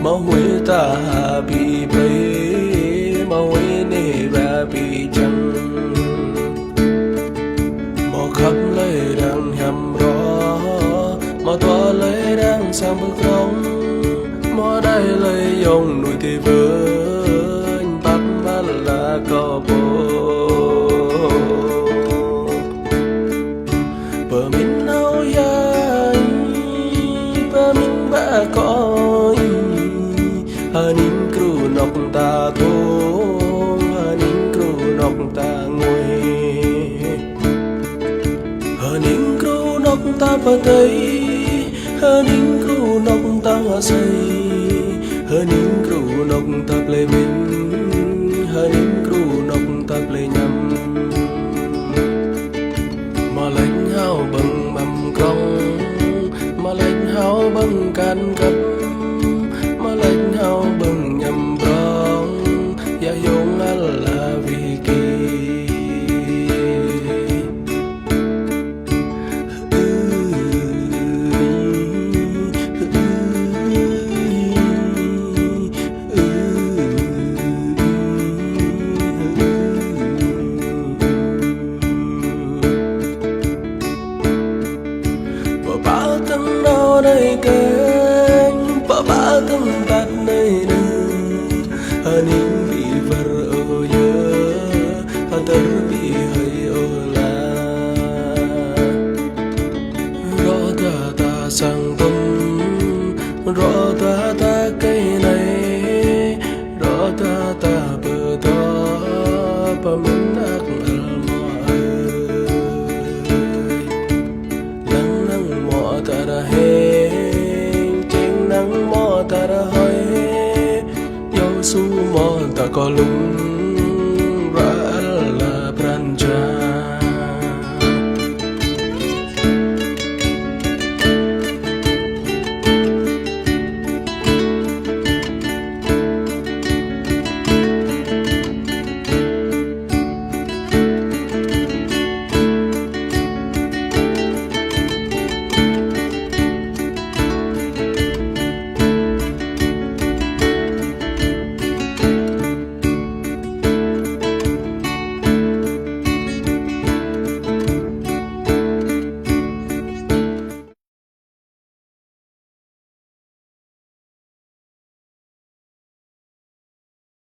mà huế ta bị bấy mà huế nề ra bị chẳng mà khắp lấy đang nhằm đó mà toa lấy đang sang bước rong mà đây lấy dòng nuôi thì với bắt mắt là có bố bờ mình nấu dài bờ mình bả coi hanin kru nọc ta thôn hanin kru nọc ta ngồi hanin kru nọc ta bờ tây hanin kru nọc ta hoa say hanin kru nọc ta ple min hanin kru nọc ta ple nhầm mà lên hao bằng mầm cong mà lên hao bằng can cấp mà lên hao bằng nhầm rong ya yong alla vì kỳ thân đau đây cánh ba thân tạt đây nương hanin bị vợ ở nhớ hatar bị hay ở la rõ ta sang tâm rõ ta cây này rõ ta bờ đó ba mình ác ta đã hẹn trên nắng mò ta đã hỏi dấu su mò ta có lung